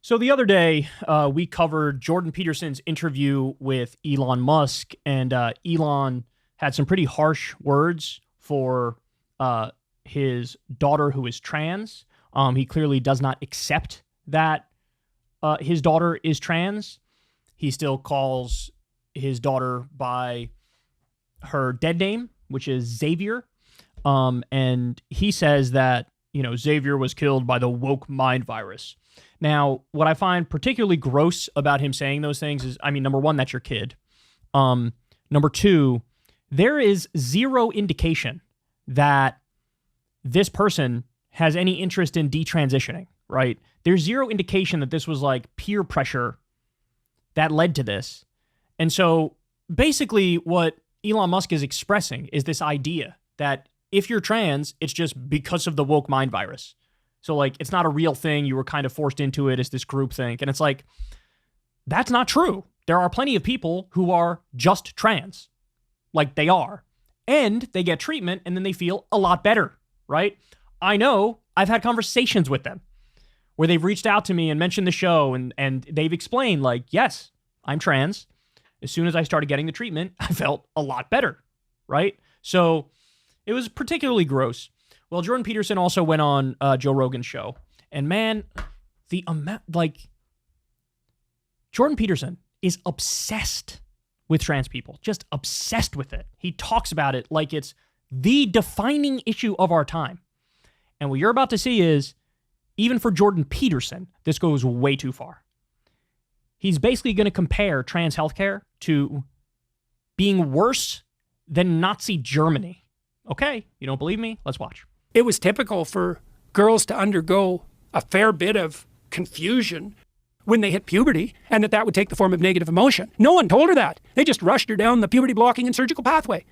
So the other day, we covered Jordan Peterson's interview with Elon Musk, and Elon had some pretty harsh words for his daughter who is trans. He clearly does not accept that his daughter is trans. He still calls his daughter by her dead name, which is Xavier. And he says that, Xavier was killed by the woke mind virus. Now, what I find particularly gross about him saying those things is, number one, that's your kid. Number two, there is zero indication that this person has any interest in detransitioning, right? There's zero indication that this was like peer pressure that led to this. And so basically what Elon Musk is expressing is this idea that if you're trans, it's just because of the woke mind virus. So like, it's not a real thing. You were kind of forced into it as this groupthink. And it's like, that's not true. There are plenty of people who are just trans. Like they are. And they get treatment and then they feel a lot better, right? I know I've had conversations with them where they've reached out to me and mentioned the show and they've explained like, yes, I'm trans. As soon as I started getting the treatment, I felt a lot better, right? So it was particularly gross. Well, Jordan Peterson also went on Joe Rogan's show. And man, the amount, Jordan Peterson is obsessed with trans people, just obsessed with it. He talks about it like it's the defining issue of our time. And what you're about to see is, even for Jordan Peterson, this goes way too far. He's basically going to compare trans healthcare to being worse than Nazi Germany. Okay, you don't believe me? Let's watch. It was typical for girls to undergo a fair bit of confusion when they hit puberty, and that would take the form of negative emotion. No one told her that. They just rushed her down the puberty blocking and surgical pathway.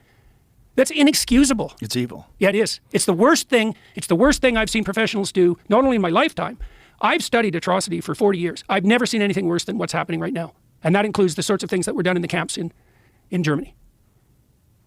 That's inexcusable. It's evil. Yeah, it is. It's the worst thing. It's the worst thing I've seen professionals do, not only in my lifetime. I've studied atrocity for 40 years. I've never seen anything worse than what's happening right now. And that includes the sorts of things that were done in the camps in Germany.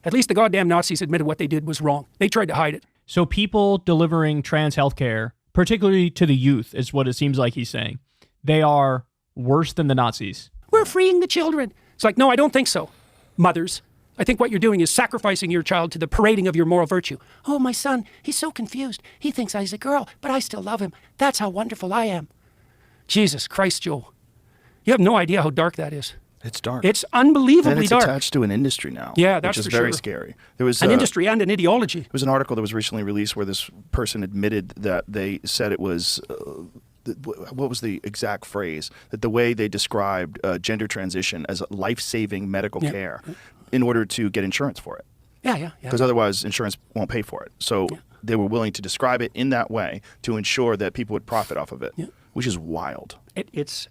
At least the goddamn Nazis admitted what they did was wrong. They tried to hide it. So people delivering trans healthcare, particularly to the youth, is what it seems like he's saying. They are worse than the Nazis. We're freeing the children. It's like, no, I don't think so. Mothers, I think what you're doing is sacrificing your child to the parading of your moral virtue. Oh, my son, he's so confused. He thinks he's a girl, but I still love him. That's how wonderful I am. Jesus Christ, Joe. You have no idea how dark that is. It's dark. It's unbelievably and it's dark. attached to an industry now. Yeah, that's which is for very sure. scary. There was an industry and an ideology. There was an article that was recently released where this person admitted that they said it was, what was the exact phrase? That the way they described gender transition as life-saving medical care in order to get insurance for it. Yeah. Because otherwise insurance won't pay for it. So they were willing to describe it in that way to ensure that people would profit off of it, which is wild. It's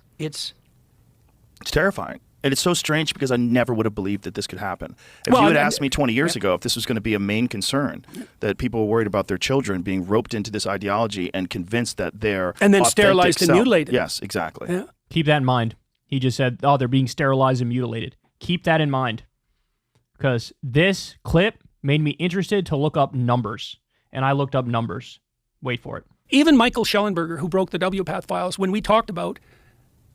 terrifying. And it's so strange because I never would have believed that this could happen. If you had asked me 20 years ago if this was going to be a main concern, that people were worried about their children being roped into this ideology and convinced that they're and then sterilized and mutilated. Yes, exactly. Yeah. Keep that in mind. He just said, they're being sterilized and mutilated. Keep that in mind. Because this clip made me interested to look up numbers. And I looked up numbers. Wait for it. Even Michael Schellenberger, who broke the WPATH files, when we talked about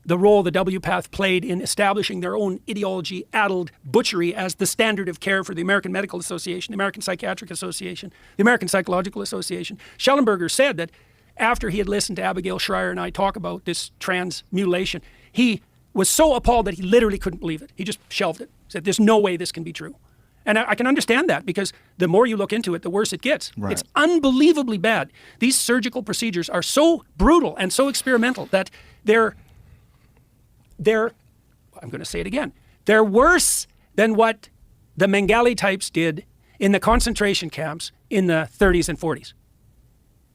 the role the WPATH played in establishing their own ideology-addled butchery as the standard of care for the American Medical Association, the American Psychiatric Association, the American Psychological Association. Schellenberger said that after he had listened to Abigail Schreier and I talk about this trans mutilation, he was so appalled that he literally couldn't believe it. He just shelved it. Said, there's no way this can be true. And I can understand that because the more you look into it, the worse it gets. Right. It's unbelievably bad. These surgical procedures are so brutal and so experimental that they're I'm going to say it again, they're worse than what the Mengele types did in the concentration camps in the 30s and 40s.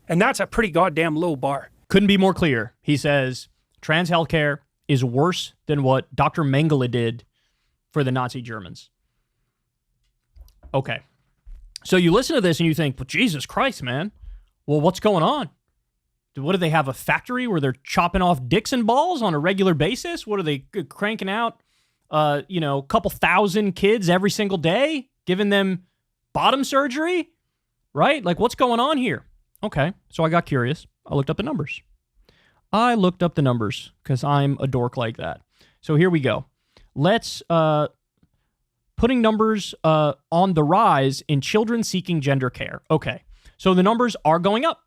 And that's a pretty goddamn low bar. Couldn't be more clear. He says trans healthcare is worse than what Dr. Mengele did for the Nazi Germans. Okay. So you listen to this and you think, but Jesus Christ, man. Well, what's going on? What do they have, a factory where they're chopping off dicks and balls on a regular basis? What are they cranking out, a couple thousand kids every single day, giving them bottom surgery, right? Like, what's going on here? Okay, so I got curious. I looked up the numbers. I looked up the numbers because I'm a dork like that. So here we go. Let's putting numbers on the rise in children seeking gender care. Okay, so the numbers are going up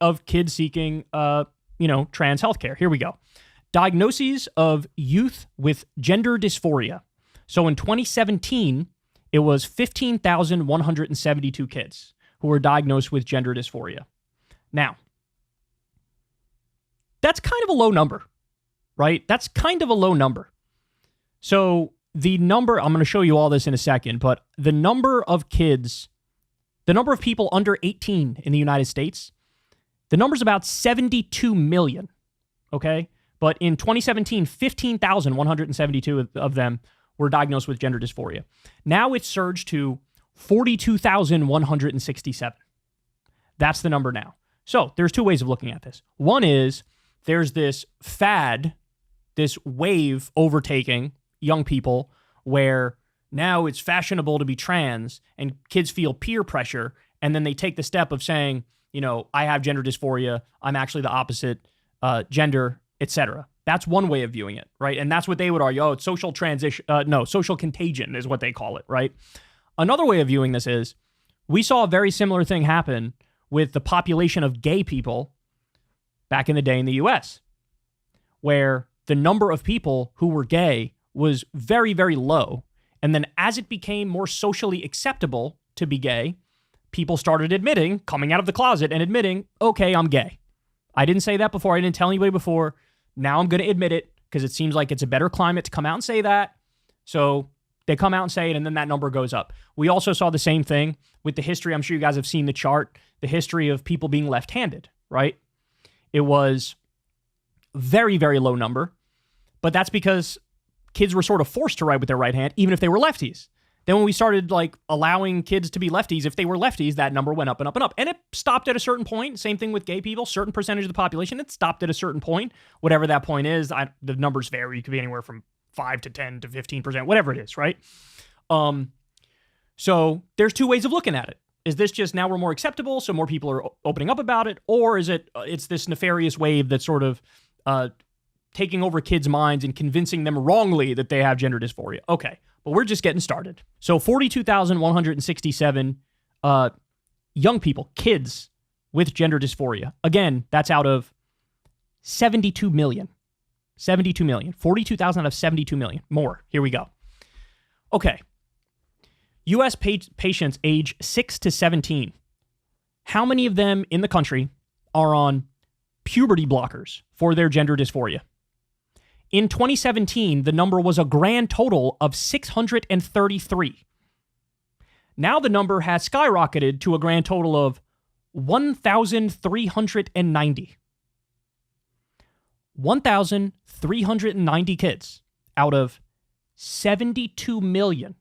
of kids seeking, trans healthcare. Here we go. Diagnoses of youth with gender dysphoria. So in 2017, it was 15,172 kids who were diagnosed with gender dysphoria. Now, that's kind of a low number, right? That's kind of a low number. So the number, I'm going to show you all this in a second, but the number of kids, the number of people under 18 in the United States, the number's about 72 million, okay? But in 2017, 15,172 of them were diagnosed with gender dysphoria. Now it's surged to 42,167. That's the number now. So there's two ways of looking at this. One is there's this fad, this wave overtaking young people where now it's fashionable to be trans and kids feel peer pressure and then they take the step of saying, I have gender dysphoria, I'm actually the opposite gender, etc. That's one way of viewing it, right? And that's what they would argue. Oh, it's social transition. Social contagion is what they call it, right? Another way of viewing this is we saw a very similar thing happen with the population of gay people back in the day in the US, where the number of people who were gay was very, very low. And then as it became more socially acceptable to be gay, people started coming out of the closet and admitting, okay, I'm gay. I didn't say that before. I didn't tell anybody before. Now I'm going to admit it because it seems like it's a better climate to come out and say that. So they come out and say it, and then that number goes up. We also saw the same thing with the history. I'm sure you guys have seen the chart, the history of people being left-handed, right? It was very, very low number, but that's because kids were sort of forced to write with their right hand, even if they were lefties. Then when we started allowing kids to be lefties, if they were lefties, that number went up and up and up. And it stopped at a certain point. Same thing with gay people. Certain percentage of the population, it stopped at a certain point. Whatever that point is, the numbers vary. It could be anywhere from 5 to 10 to 15%, whatever it is, right? So there's two ways of looking at it. Is this just now we're more acceptable, so more people are opening up about it? Or is it's this nefarious wave that's sort of taking over kids' minds and convincing them wrongly that they have gender dysphoria? Okay. But we're just getting started. So 42,167 young people, kids with gender dysphoria. Again, that's out of 72 million. 72 million. 42,000 out of 72 million. More. Here we go. Okay. U.S. patients age 6 to 17. How many of them in the country are on puberty blockers for their gender dysphoria? In 2017, the number was a grand total of 633. Now the number has skyrocketed to a grand total of 1,390. 1,390 kids out of 72 million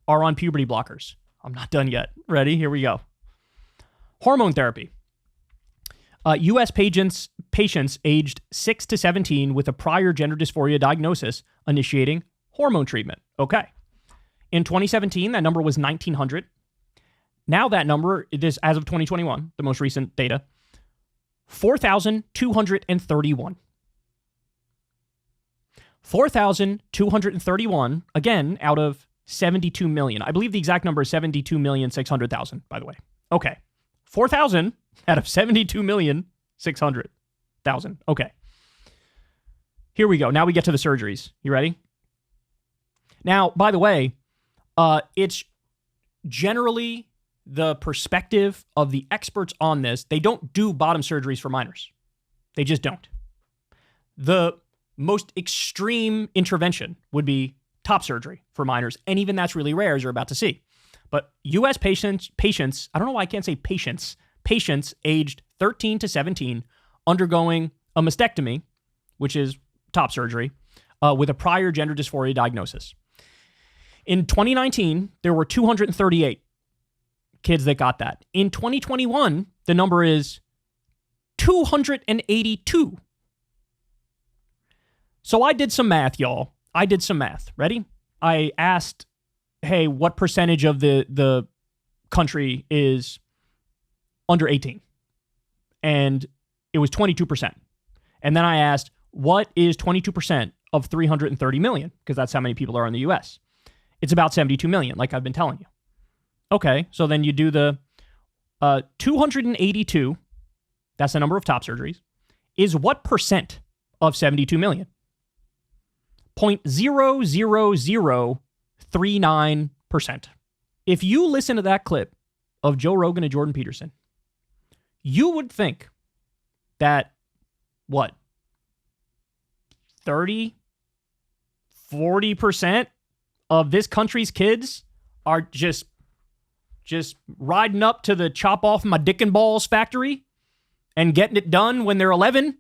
are on puberty blockers. I'm not done yet. Ready? Here we go. Hormone therapy. U.S. patients aged 6 to 17 with a prior gender dysphoria diagnosis initiating hormone treatment. Okay. In 2017, that number was 1,900. Now that number, this as of 2021, the most recent data, 4,231. 4,231, again, out of 72 million. I believe the exact number is 72,600,000, by the way. Okay. 4,000 out of 72,600,000. Okay. Here we go. Now we get to the surgeries. You ready? Now, by the way, it's generally the perspective of the experts on this. They don't do bottom surgeries for minors. They just don't. The most extreme intervention would be top surgery for minors, and even that's really rare, as you're about to see. But U.S. patients, I don't know why I can't say patients aged 13 to 17 undergoing a mastectomy, which is top surgery, with a prior gender dysphoria diagnosis. In 2019, there were 238 kids that got that. In 2021, the number is 282. So I did some math, y'all. I did some math. Ready? I asked, hey, what percentage of the country is under 18? And it was 22%. And then I asked, what is 22% of 330 million? Because that's how many people are in the US. It's about 72 million, like I've been telling you. Okay, so then you do the 282, that's the number of top surgeries, is what percent of 72 million? 0.00039%. If you listen to that clip of Joe Rogan and Jordan Peterson, you would think that, what, 30, 40% of this country's kids are just riding up to the chop off my dick and balls factory and getting it done when they're 11,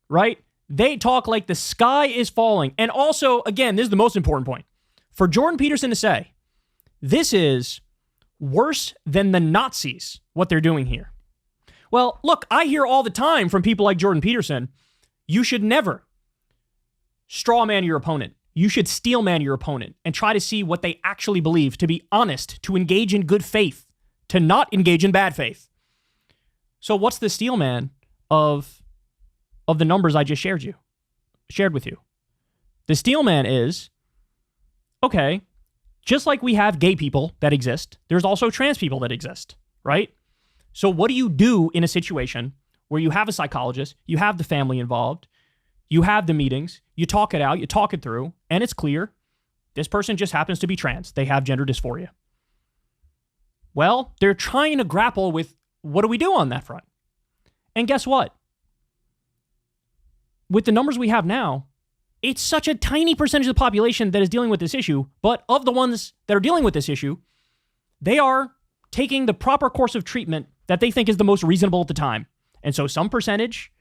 right? They talk like the sky is falling. And also, again, this is the most important point. For Jordan Peterson to say, this is worse than the Nazis, what they're doing here. Well, look, I hear all the time from people like Jordan Peterson, you should never straw man your opponent. You should steel man your opponent and try to see what they actually believe, to be honest, to engage in good faith, to not engage in bad faith. So what's the steel man of the numbers I just shared with you? The steel man is, okay, just like we have gay people that exist, there's also trans people that exist, right? So what do you do in a situation where you have a psychologist, you have the family involved, you have the meetings, you talk it out, you talk it through, and it's clear this person just happens to be trans. They have gender dysphoria. Well, they're trying to grapple with, what do we do on that front? And guess what? With the numbers we have now, it's such a tiny percentage of the population that is dealing with this issue, but of the ones that are dealing with this issue, they are taking the proper course of treatment that they think is the most reasonable at the time. And so some percentage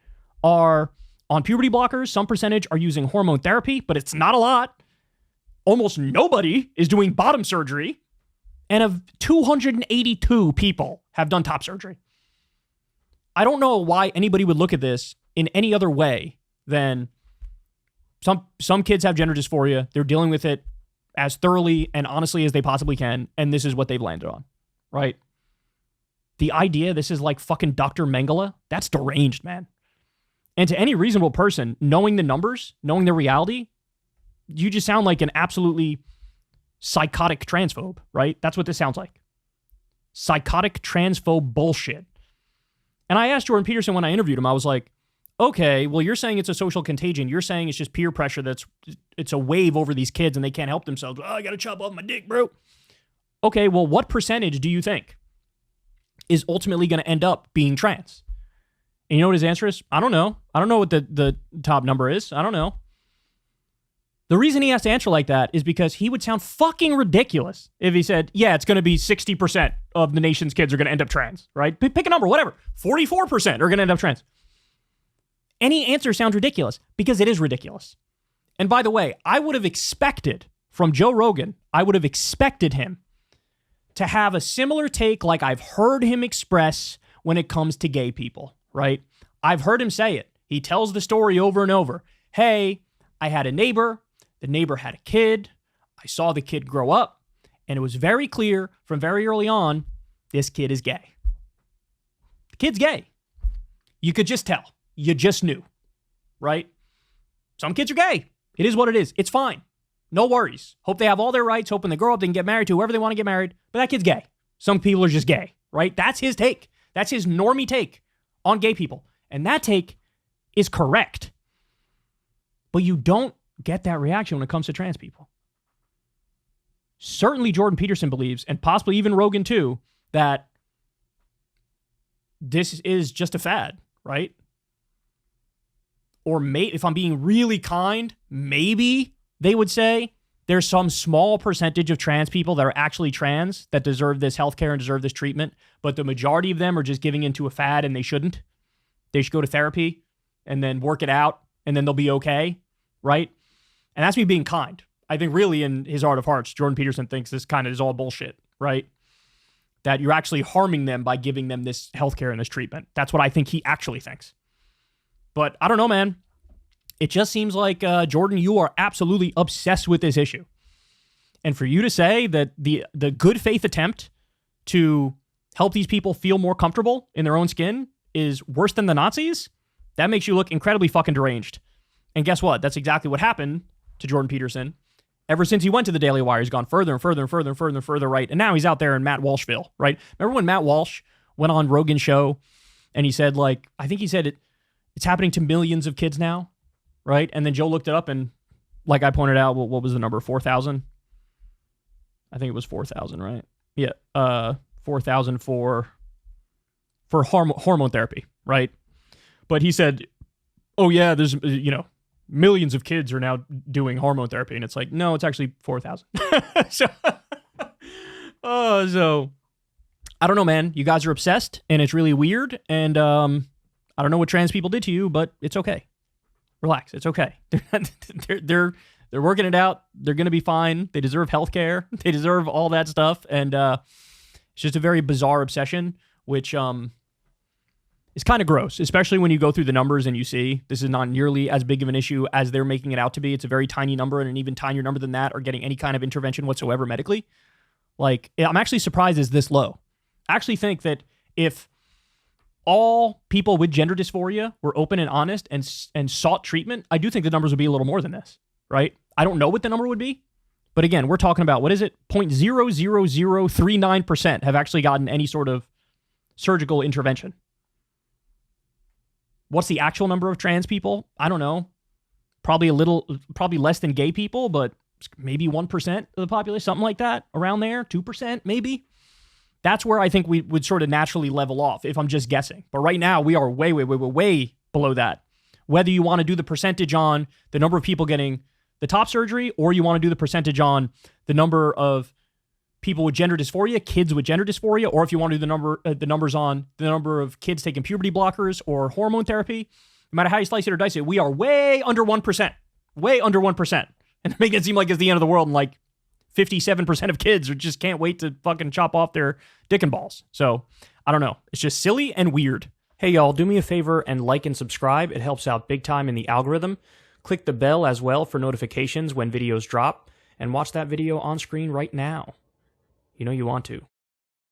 are on puberty blockers, some percentage are using hormone therapy, but it's not a lot. Almost nobody is doing bottom surgery. And of 282 people have done top surgery. I don't know why anybody would look at this in any other way than some kids have gender dysphoria. They're dealing with it as thoroughly and honestly as they possibly can. And this is what they've landed on, right? The idea this is like fucking Dr. Mengele, that's deranged, man. And to any reasonable person, knowing the numbers, knowing the reality, you just sound like an absolutely psychotic transphobe, right? That's what this sounds like. Psychotic transphobe bullshit. And I asked Jordan Peterson when I interviewed him, I was like, okay, well, you're saying it's a social contagion. You're saying it's just peer pressure it's a wave over these kids and they can't help themselves. Oh, I got to chop off my dick, bro. Okay, well, what percentage do you think is ultimately going to end up being trans? And you know what his answer is? I don't know. I don't know what the top number is. I don't know. The reason he has to answer like that is because he would sound fucking ridiculous if he said, yeah, it's going to be 60% of the nation's kids are going to end up trans, right? Pick a number, whatever. 44% are going to end up trans. Any answer sounds ridiculous because it is ridiculous. And by the way, I would have expected from Joe Rogan, I would have expected him to have a similar take like I've heard him express when it comes to gay people, right? I've heard him say it. He tells the story over and over. Hey, I had a neighbor. The neighbor had a kid. I saw the kid grow up. And it was very clear from very early on, this kid is gay. The kid's gay. You could just tell. You just knew, right? Some kids are gay. It is what it is. It's fine. No worries. Hope they have all their rights. Hoping they grow up, they can get married to whoever they want to get married. But that kid's gay. Some people are just gay, right? That's his take. That's his normie take on gay people. And that take is correct. But you don't get that reaction when it comes to trans people. Certainly Jordan Peterson believes, and possibly even Rogan too, that this is just a fad, right? Or if I'm being really kind, maybe they would say there's some small percentage of trans people that are actually trans that deserve this healthcare and deserve this treatment, but the majority of them are just giving into a fad and they shouldn't. They should go to therapy and then work it out and then they'll be okay, right? And that's me being kind. I think really in his heart of hearts, Jordan Peterson thinks this kind of is all bullshit, right? That you're actually harming them by giving them this healthcare and this treatment. That's what I think he actually thinks. But I don't know, man. It just seems like, Jordan, you are absolutely obsessed with this issue. And for you to say that the good faith attempt to help these people feel more comfortable in their own skin is worse than the Nazis, That makes you look incredibly fucking deranged. And guess what? That's exactly what happened to Jordan Peterson. Ever since he went to the Daily Wire, he's gone further and further and further and further and further right. And now he's out there in Matt Walshville, right? Remember when Matt Walsh went on Rogan's show and he said, like, I think he said it's happening to millions of kids now, right? And then Joe looked it up and, like I pointed out, what was the number? 4,000? I think it was 4,000, right? Yeah, 4,000 for hormone therapy, right? But he said, oh yeah, there's, millions of kids are now doing hormone therapy. And it's like, no, it's actually 4,000. so I don't know, man. You guys are obsessed and it's really weird. And I don't know what trans people did to you, but it's okay. Relax. It's okay. They're working it out. They're going to be fine. They deserve healthcare. They deserve all that stuff. And it's just a very bizarre obsession, which is kind of gross, especially when you go through the numbers and you see this is not nearly as big of an issue as they're making it out to be. It's a very tiny number, and an even tinier number than that are getting any kind of intervention whatsoever medically. Like, I'm actually surprised it's this low. I actually think that if all people with gender dysphoria were open and honest and sought treatment, I do think the numbers would be a little more than this, right? I don't know what the number would be, but again, we're talking about, what is it? 0.00039% have actually gotten any sort of surgical intervention. What's the actual number of trans people? I don't know. Probably less than gay people, but maybe 1% of the population, something like that, around there, 2% maybe. That's where I think we would sort of naturally level off, if I'm just guessing. But right now, we are way, way, way, way, way below that. Whether you want to do the percentage on the number of people getting the top surgery, or you want to do the percentage on the number of people with gender dysphoria, kids with gender dysphoria, or if you want to do the numbers on the number of kids taking puberty blockers or hormone therapy, no matter how you slice it or dice it, we are way under 1%. Way under 1%. And make it seem like it's the end of the world, and like 57% of kids just can't wait to fucking chop off their dick and balls. So, I don't know. It's just silly and weird. Hey, y'all, do me a favor and like and subscribe. It helps out big time in the algorithm. Click the bell as well for notifications when videos drop, and watch that video on screen right now. You know you want to.